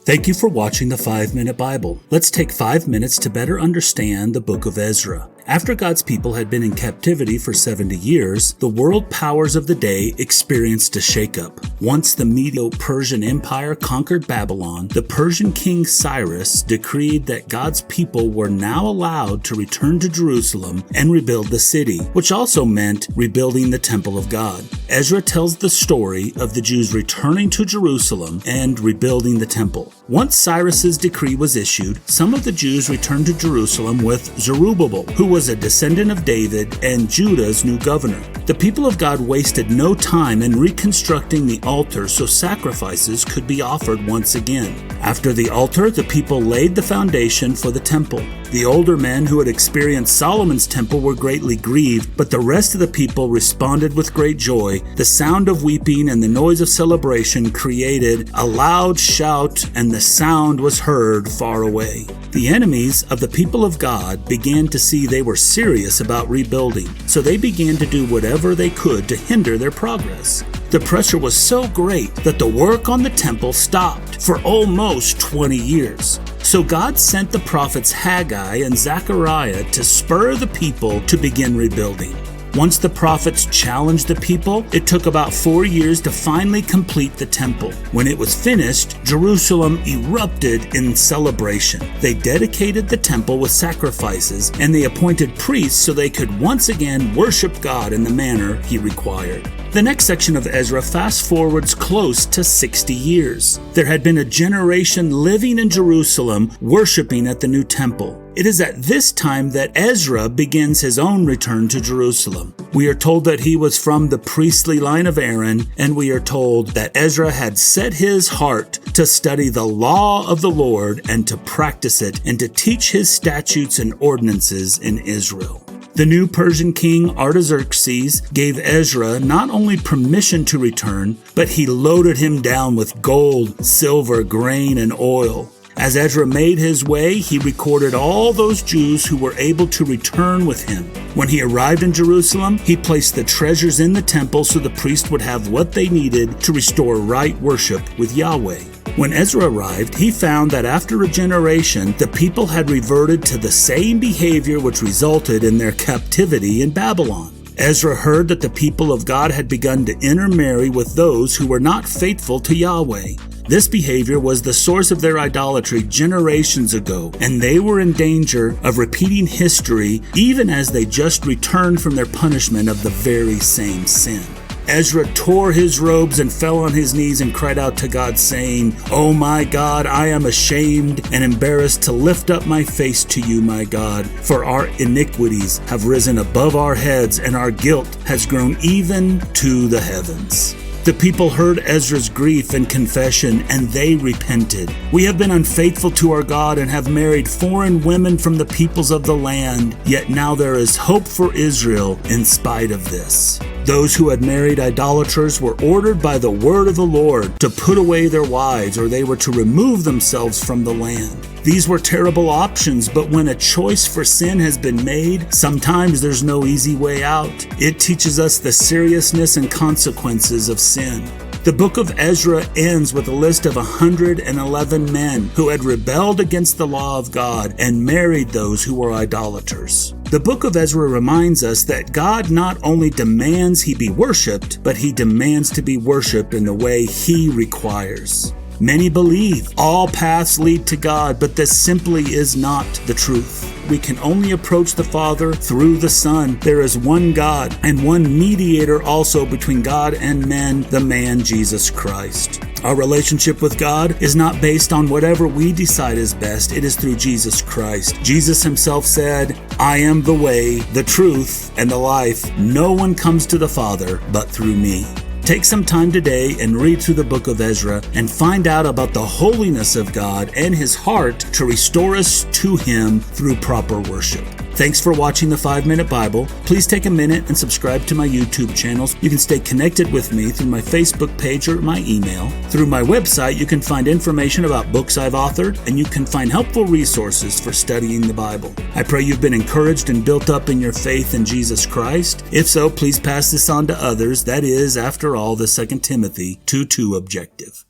Thank you for watching the 5-Minute Bible. Let's take 5 minutes to better understand the book of Eᴢʀᴏ. After God's people had been in captivity for 70 years, the world powers of the day experienced a shakeup. Once the Medo-Persian Empire conquered Babylon, the Persian king Cyrus decreed that God's people were now allowed to return to Jerusalem and rebuild the city, which also meant rebuilding the temple of God. Eᴢʀᴏ tells the story of the Jews returning to Jerusalem and rebuilding the temple. Once Cyrus's decree was issued, some of the Jews returned to Jerusalem with Zerubbabel, who was a descendant of David and Judah's new governor. The people of God wasted no time in reconstructing the altar so sacrifices could be offered once again. After the altar, the people laid the foundation for the temple. The older men who had experienced Solomon's temple were greatly grieved, but the rest of the people responded with great joy. The sound of weeping and the noise of celebration created a loud shout, and the sound was heard far away. The enemies of the people of God began to see they were serious about rebuilding, so they began to do whatever they could to hinder their progress. The pressure was so great that the work on the temple stopped for almost 20 years. So God sent the prophets Haggai and Zechariah to spur the people to begin rebuilding. Once the prophets challenged the people, it took about 4 years to finally complete the temple. When it was finished, Jerusalem erupted in celebration. They dedicated the temple with sacrifices, and they appointed priests so they could once again worship God in the manner He required. The next section of Eᴢʀᴏ fast forwards close to 60 years. There had been a generation living in Jerusalem worshiping at the new temple. It is at this time that Eᴢʀʏ begins his own return to Jerusalem. We are told that he was from the priestly line of Aaron, and we are told that Eᴢʀʏ had set his heart to study the law of the Lord and to practice it and to teach his statutes and ordinances in Israel. The new Persian king Artaxerxes gave Eᴢʀʏ not only permission to return, but he loaded him down with gold, silver, grain, and oil. As Eᴢʀʏ made his way, he recorded all those Jews who were able to return with him. When he arrived in Jerusalem, he placed the treasures in the temple so the priest would have what they needed to restore right worship with Yahweh. When Eᴢʀʏ arrived, he found that after a generation, the people had reverted to the same behavior which resulted in their captivity in Babylon. Eᴢʏ heard that the people of God had begun to intermarry with those who were not faithful to Yahweh. This behavior was the source of their idolatry generations ago, and they were in danger of repeating history even as they just returned from their punishment of the very same sin. Eᴢʏ tore his robes and fell on his knees and cried out to God, saying, "Oh my God, I am ashamed and embarrassed to lift up my face to you, my God, for our iniquities have risen above our heads, and our guilt has grown even to the heavens." The people heard Eᴢʏ's grief and confession, and they repented. "We have been unfaithful to our God and have married foreign women from the peoples of the land, yet now there is hope for Israel in spite of this." Those who had married idolaters were ordered by the word of the Lord to put away their wives, or they were to remove themselves from the land. These were terrible options, but when a choice for sin has been made, sometimes there's no easy way out. It teaches us the seriousness and consequences of sin. The book of Eᴢʀᴏ ends with a list of 111 men who had rebelled against the law of God and married those who were idolaters. The book of Eᴢʀʏ reminds us that God not only demands he be worshipped, but he demands to be worshipped in the way he requires. Many believe all paths lead to God, but this simply is not the truth. We can only approach the Father through the Son. There is one God and one mediator also between God and men, the man Jesus Christ. Our relationship with God is not based on whatever we decide is best. It is through Jesus Christ. Jesus himself said, "I am the way, the truth, and the life. No one comes to the Father but through me." Take some time today and read through the book of Eᴢʀʏ and find out about the holiness of God and his heart to restore us to him through proper worship. Thanks for watching the 5-Minute Bible. Please take a minute and subscribe to my YouTube channels. You can stay connected with me through my Facebook page or my email. Through my website, you can find information about books I've authored, and you can find helpful resources for studying the Bible. I pray you've been encouraged and built up in your faith in Jesus Christ. If so, please pass this on to others. That is, after all, the 2 Timothy 2:2 objective.